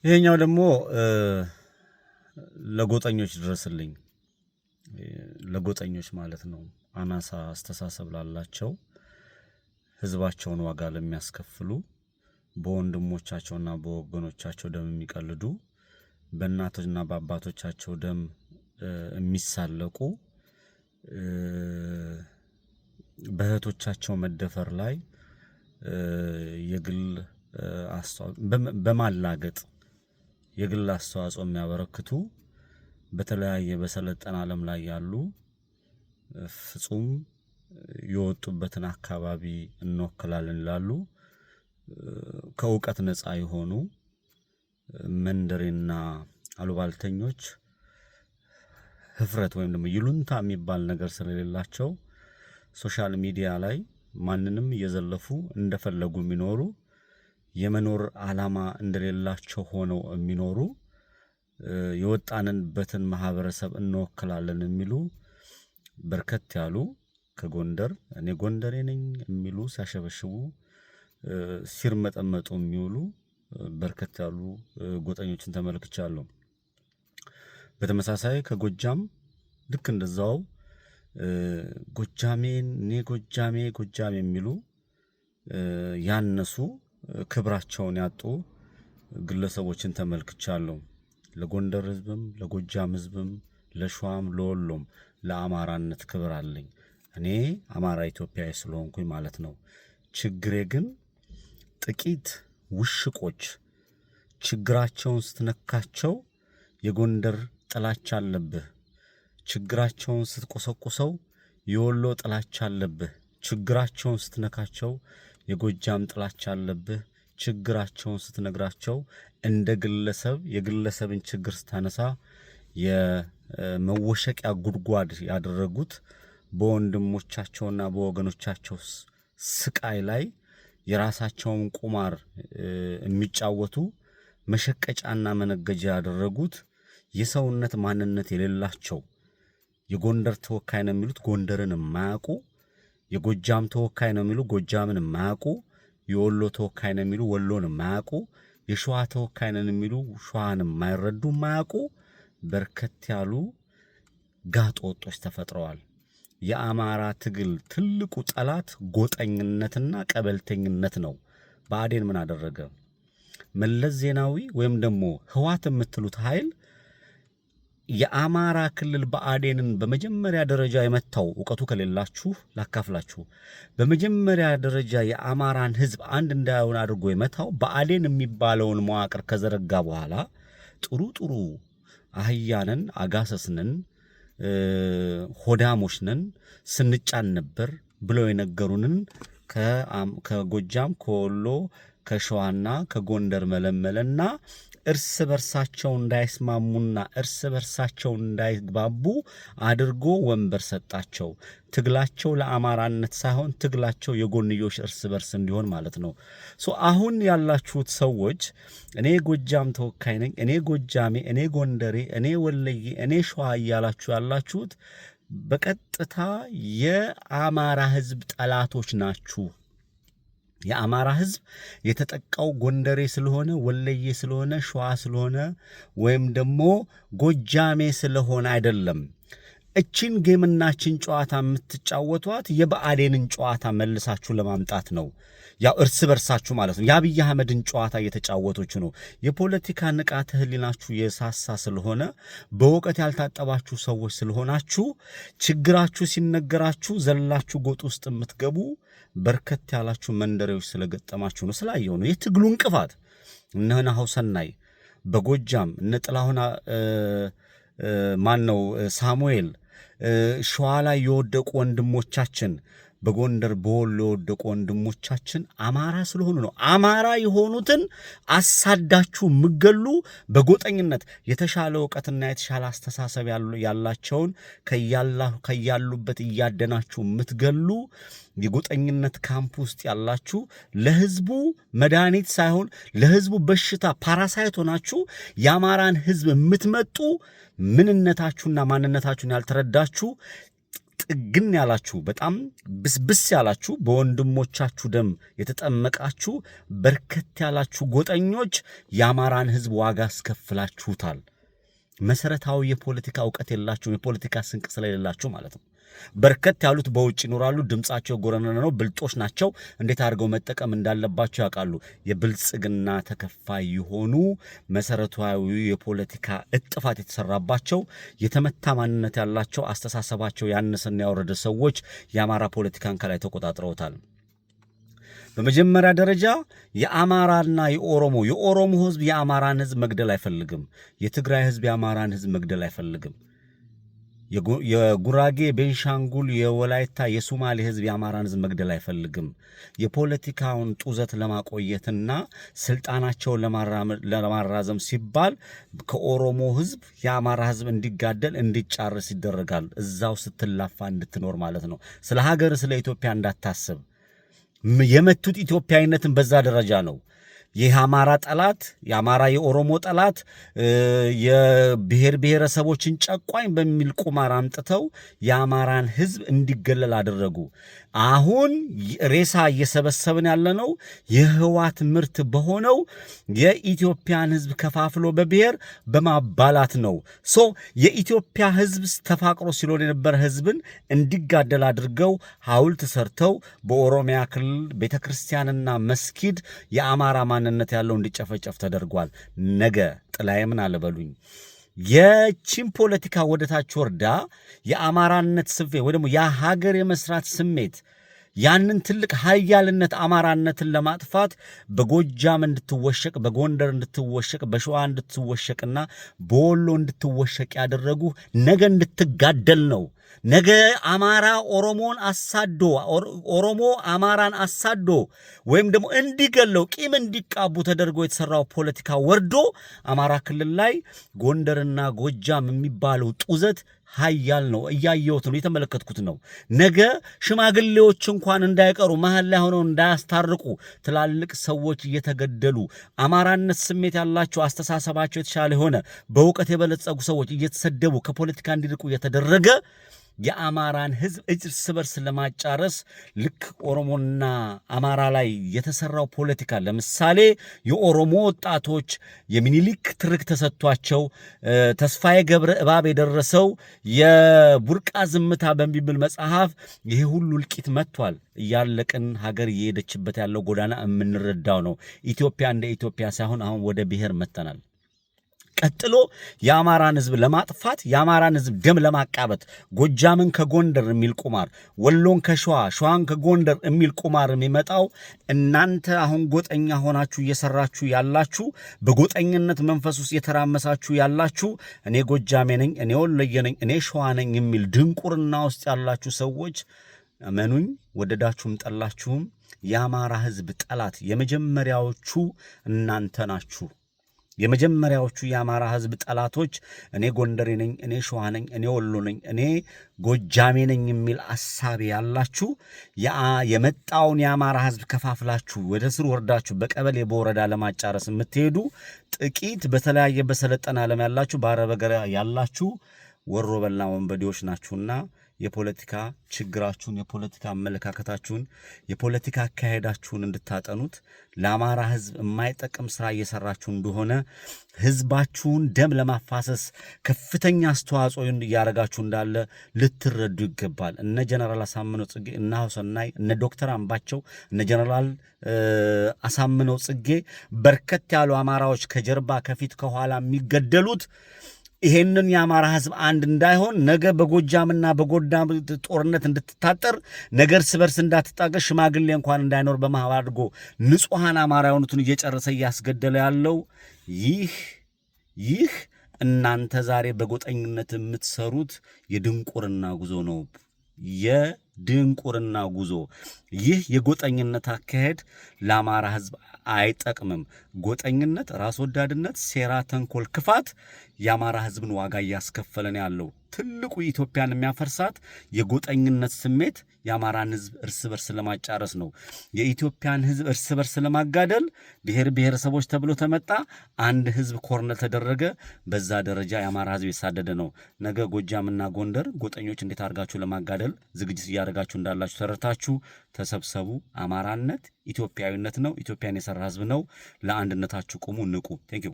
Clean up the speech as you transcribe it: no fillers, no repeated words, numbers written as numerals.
ይሄኛው ደግሞ ለጎጠኞች ድረስልኝ ለጎጠኞች ማለት ነው። አናሳ አስተሳሰብ ላላቸው ህዝባቸውን ዋጋ ለሚያስከፍሉ በወንድሞቻቸውና በወገኖቻቸው ደም የሚቀልዱ በእናቶችና በአባቶቻቸው ደም የሚሳለቁ በእህቶቻቸው መደፈር ላይ የግል በማላገጥ የግል አስተዋጽኦ የሚያበረክቱ በተለያየ በሰለጠነ ዓለም ላይ ያሉ ፍጹም የወጡበትን አካባቢ እንወክላለን ይላሉ ከእውቀት ነፃ የሆኑ መንደሬና አሉባልተኞች ህፍረት ወይም ደግሞ ይሉንታ የሚባል ነገር ስለሌላቸው ሶሻል ሚዲያ ላይ ማንንም እየዘለፉ እንደፈለጉ የሚኖሩ የመኖር ዓላማ እንደሌላቸው ሆነው የሚኖሩ የወጣንበትን ማህበረሰብ እንወክላለን የሚሉ በርከት ያሉ ከጎንደር እኔ ጎንደሬ ነኝ የሚሉ ሲያሸበሽቡ ሲርመጠመጡ የሚውሉ በርከት ያሉ ጎጠኞችን ተመልክቻለሁ። በተመሳሳይ ከጎጃም ልክ እንደዛው ጎጃሜን እኔ ጎጃሜ የሚሉ ያነሱ ክብራቸውን ያጡ ግለሰቦችን ተመልክቻለሁ። ለጎንደር ህዝብም ለጎጃም ህዝብም ለሸዋም ለወሎም ለአማራነት ክብር አለኝ። እኔ አማራ ኢትዮጵያዊ ስለሆንኩኝ ማለት ነው። ችግሬ ግን ጥቂት ውሽቆች ችግራቸውን ስትነካቸው የጎንደር ጥላቻ አለብህ፣ ችግራቸውን ስትቆሰቁሰው የወሎ ጥላቻ አለብህ፣ ችግራቸውን ስትነካቸው የጎጃም ጥላቻ አለብህ፣ ችግራቸውን ስትነግራቸው እንደ ግለሰብ የግለሰብን ችግር ስታነሳ የመወሸቂያ ጉድጓድ ያደረጉት በወንድሞቻቸውና በወገኖቻቸው ስቃይ ላይ የራሳቸውን ቁማር የሚጫወቱ መሸቀጫና መነገጃ ያደረጉት የሰውነት ማንነት የሌላቸው የጎንደር ተወካይ ነው የሚሉት ጎንደርን የማያውቁ የጎጃም ተወካይ ነው የሚሉ ጎጃምን የማያውቁ የወሎ ተወካይ ነው የሚሉ ወሎን የማያውቁ የሸዋ ተወካይ ነው የሚሉ ሸዋን የማይረዱ የማያውቁ በርከት ያሉ ጋጥ ወጦች ተፈጥረዋል። የአማራ ትግል ትልቁ ጠላት ጎጠኝነትና ቀበልተኝነት ነው። ብአዴን ምን አደረገ? መለስ ዜናዊ ወይም ደግሞ ህዋት የምትሉት ኃይል የአማራ ክልል ብአዴንን በመጀመሪያ ደረጃ የመታው ዕውቀቱ ከሌላችሁ ላካፍላችሁ። በመጀመሪያ ደረጃ የአማራን ህዝብ አንድ እንዳይሆን አድርጎ የመታው ብአዴን የሚባለውን መዋቅር ከዘረጋ በኋላ ጥሩ አህያንን አጋሰስንን ሆዳሞችንን ስንጫን ነበር ብለው የነገሩንን ከጎጃም ከወሎ ከሸዋና ከጎንደር መለመለና እርስ በርሳቸው እንዳይስማሙና እርስ በርሳቸው እንዳይግባቡ አድርጎ ወንበር ሰጣቸው። ትግላቸው ለአማራነት ሳይሆን ትግላቸው የጎንዮሽ እርስ በርስ እንዲሆን ማለት ነው። አሁን ያላችሁት ሰዎች እኔ ጎጃም ተወካይ ነኝ፣ እኔ ጎጃሜ፣ እኔ ጎንደሬ፣ እኔ ወለዬ፣ እኔ ሸዋ እያላችሁ ያላችሁት በቀጥታ የአማራ ህዝብ ጠላቶች ናችሁ። የአማራ ህዝብ የተጠቃው ጎንደሬ ስለሆነ ወለዬ ስለሆነ ሸዋ ስለሆነ ወይም ደግሞ ጎጃሜ ስለሆነ አይደለም። እቺን ጌምናችን ጨዋታ የምትጫወቷት የብአዴንን ጨዋታ መልሳችሁ ለማምጣት ነው። ያው እርስ በርሳችሁ ማለት ነው። የአብይ አህመድን ጨዋታ እየተጫወቶች ነው። የፖለቲካ ንቃተ ህሊናችሁ የሳሳ ስለሆነ በእውቀት ያልታጠባችሁ ሰዎች ስለሆናችሁ ችግራችሁ ሲነገራችሁ ዘላችሁ ጎጥ ውስጥ የምትገቡ በርከት ያላችሁ መንደሬዎች ስለገጠማችሁ ነው። ስላየው ነው የትግሉ እንቅፋት። እነ ናሁሰናይ በጎጃም እነ ጥላሁን ማን ነው ሳሙኤል ሸዋ ላይ የወደቁ ወንድሞቻችን በጎንደር በወሎ የወደቁ ወንድሞቻችን አማራ ስለሆኑ ነው። አማራ የሆኑትን አሳዳችሁ ምገሉ በጎጠኝነት የተሻለ ዕውቀትና የተሻለ አስተሳሰብ ያላቸውን ከያሉበት እያደናችሁ ምትገሉ የጎጠኝነት ካምፕ ውስጥ ያላችሁ ለህዝቡ መድኃኒት ሳይሆን ለህዝቡ በሽታ ፓራሳይት ሆናችሁ የአማራን ህዝብ የምትመጡ ምንነታችሁና ማንነታችሁን ያልተረዳችሁ ጥግን ያላችሁ በጣም ብስብስ ያላችሁ በወንድሞቻችሁ ደም የተጠመቃችሁ በርከት ያላችሁ ጎጠኞች የአማራን ሕዝብ ዋጋ አስከፍላችሁታል። መሰረታዊ የፖለቲካ ዕውቀት የላችሁ፣ የፖለቲካ ስንቅ ስለሌላችሁ ማለት ነው። በርከት ያሉት በውጭ ይኖራሉ። ድምጻቸው ጎረነነ ነው። ብልጦች ናቸው። እንዴት አድርገው መጠቀም እንዳለባቸው ያውቃሉ። የብልጽግና ተከፋይ የሆኑ መሰረታዊ የፖለቲካ እጥፋት የተሰራባቸው የተመታ ማንነት ያላቸው አስተሳሰባቸው ያነሰና ያወረደ ሰዎች የአማራ ፖለቲካን ከላይ ተቆጣጥረውታል። በመጀመሪያ ደረጃ የአማራና የኦሮሞ ህዝብ የአማራን ህዝብ መግደል አይፈልግም። የትግራይ ህዝብ የአማራን ህዝብ መግደል አይፈልግም። የጉራጌ፣ ቤንሻንጉል፣ የወላይታ፣ የሶማሌ ህዝብ የአማራን ህዝብ መግደል አይፈልግም። የፖለቲካውን ጡዘት ለማቆየትና ስልጣናቸውን ለማራዘም ሲባል ከኦሮሞ ህዝብ የአማራ ህዝብ እንዲጋደል እንዲጫረስ ይደረጋል። እዛው ስትላፋ እንድትኖር ማለት ነው። ስለ ሀገር ስለ ኢትዮጵያ እንዳታስብ። የመቱት ኢትዮጵያዊነትን በዛ ደረጃ ነው። ይህ አማራ ጠላት፣ የአማራ የኦሮሞ ጠላት፣ የብሔር ብሔረሰቦችን ጨቋኝ በሚል ቁማር አምጥተው የአማራን ህዝብ እንዲገለል አደረጉ። አሁን ሬሳ እየሰበሰብን ያለነው የህዋት ምርት በሆነው የኢትዮጵያን ህዝብ ከፋፍሎ በብሔር በማባላት ነው። የኢትዮጵያ ህዝብ ተፋቅሮ ሲኖር የነበረ ህዝብን እንዲጋደል አድርገው ሐውልት ሰርተው በኦሮሚያ ክልል ቤተክርስቲያንና መስጊድ የአማራ ማንነት ያለው እንዲጨፈጨፍ ተደርጓል። ነገ ጥላዬ ምን አለበሉኝ የቺን ፖለቲካ ወደታች ወርዳ የአማራነት ስሜት ወይ ደግሞ የሀገር የመስራት ስሜት ያንን ትልቅ ኃያልነት አማራነትን ለማጥፋት በጎጃም እንድትወሸቅ፣ በጎንደር እንድትወሸቅ፣ በሸዋ እንድትወሸቅና በወሎ እንድትወሸቅ ያደረጉ ነገ እንድትጋደል ነው። ነገ አማራ ኦሮሞን አሳዶ ኦሮሞ አማራን አሳዶ ወይም ደግሞ እንዲገለው ቂም እንዲቃቡ ተደርጎ የተሰራው ፖለቲካ ወርዶ አማራ ክልል ላይ ጎንደርና ጎጃም የሚባለው ጡዘት ኃያል ነው። እያየሁት ነው፣ የተመለከትኩት ነው። ነገ ሽማግሌዎች እንኳን እንዳይቀሩ መሀል ላይ ሆነው እንዳያስታርቁ ትላልቅ ሰዎች እየተገደሉ አማራነት ስሜት ያላቸው አስተሳሰባቸው የተሻለ የሆነ በእውቀት የበለጸጉ ሰዎች እየተሰደቡ ከፖለቲካ እንዲርቁ እየተደረገ የአማራን ህዝብ እርስ በርስ ለማጫረስ ልክ ኦሮሞና አማራ ላይ የተሰራው ፖለቲካ ለምሳሌ የኦሮሞ ወጣቶች የሚኒሊክ ትርክ ተሰጥቷቸው ተስፋዬ ገብረ እባብ የደረሰው የቡርቃ ዝምታ በሚብል መጽሐፍ ይሄ ሁሉ እልቂት መጥቷል። እያለቅን ሀገር እየሄደችበት ያለው ጎዳና የምንረዳው ነው። ኢትዮጵያ እንደ ኢትዮጵያ ሳይሆን አሁን ወደ ብሔር መተናል። ቀጥሎ የአማራን ህዝብ ለማጥፋት የአማራን ህዝብ ደም ለማቃበት ጎጃምን ከጎንደር የሚል ቁማር፣ ወሎን ከሸዋ፣ ሸዋን ከጎንደር የሚል ቁማር የሚመጣው እናንተ አሁን ጎጠኛ ሆናችሁ እየሰራችሁ ያላችሁ፣ በጎጠኝነት መንፈስ ውስጥ የተራመሳችሁ ያላችሁ እኔ ጎጃሜ ነኝ፣ እኔ ወሎዬ ነኝ፣ እኔ ሸዋ ነኝ የሚል ድንቁርና ውስጥ ያላችሁ ሰዎች እመኑኝ፣ ወደዳችሁም ጠላችሁም የአማራ ህዝብ ጠላት የመጀመሪያዎቹ እናንተ ናችሁ። የመጀመሪያዎቹ የአማራ ህዝብ ጠላቶች እኔ ጎንደሬ ነኝ፣ እኔ ሸዋ ነኝ፣ እኔ ወሎ ነኝ፣ እኔ ጎጃሜ ነኝ የሚል አሳቢ ያላችሁ የመጣውን የአማራ ህዝብ ከፋፍላችሁ ወደ ስር ወርዳችሁ በቀበሌ በወረዳ ለማጫረስ የምትሄዱ ጥቂት በተለያየ በሰለጠነ ዓለም ያላችሁ በአረብ ሀገር ያላችሁ ወሮ በላ ወንበዴዎች ናችሁና የፖለቲካ ችግራችሁን፣ የፖለቲካ አመለካከታችሁን፣ የፖለቲካ አካሄዳችሁን እንድታጠኑት ለአማራ ህዝብ የማይጠቅም ስራ እየሰራችሁ እንደሆነ ህዝባችሁን ደም ለማፋሰስ ከፍተኛ አስተዋጽኦ እያደረጋችሁ እንዳለ ልትረዱ ይገባል። እነ ጀነራል አሳምነው ጽጌ፣ እነ ሐሰናይ፣ እነ ዶክተር አምባቸው፣ እነ ጀነራል አሳምነው ጽጌ በርከት ያሉ አማራዎች ከጀርባ ከፊት ከኋላ የሚገደሉት ይሄንን የአማራ ህዝብ አንድ እንዳይሆን ነገ በጎጃምና በጎንደር ጦርነት እንድትታጠር ነገር ስበርስ እንዳትጣገሽ ሽማግሌ እንኳን እንዳይኖር በማህበር አድርጎ ንጹሃን አማራ የሆኑትን እየጨረሰ እያስገደለ ያለው ይህ እናንተ ዛሬ በጎጠኝነት የምትሰሩት የድንቁርና ጉዞ ነው። የድንቁርና ጉዞ። ይህ የጎጠኝነት አካሄድ ለአማራ ህዝብ አይጠቅምም። ጎጠኝነት፣ ራስ ወዳድነት፣ ሴራ፣ ተንኮል፣ ክፋት የአማራ ህዝብን ዋጋ እያስከፈለን ያለው ትልቁ ኢትዮጵያን የሚያፈርሳት የጎጠኝነት ስሜት የአማራን ህዝብ እርስ በርስ ለማጫረስ ነው። የኢትዮጵያን ህዝብ እርስ በርስ ለማጋደል ብሔር ብሔረሰቦች ተብሎ ተመጣ፣ አንድ ህዝብ ኮርነር ተደረገ። በዛ ደረጃ የአማራ ህዝብ የሳደደ ነው። ነገ ጎጃምና ጎንደር ጎጠኞች እንዴት አድርጋችሁ ለማጋደል ዝግጅት እያደረጋችሁ እንዳላችሁ ተረድታችሁ ተሰብሰቡ። አማራነት ኢትዮጵያዊነት ነው። ኢትዮጵያን የሰራ ህዝብ ነው። ለአንድነታችሁ ቁሙ፣ ንቁ። ቴንክ ዩ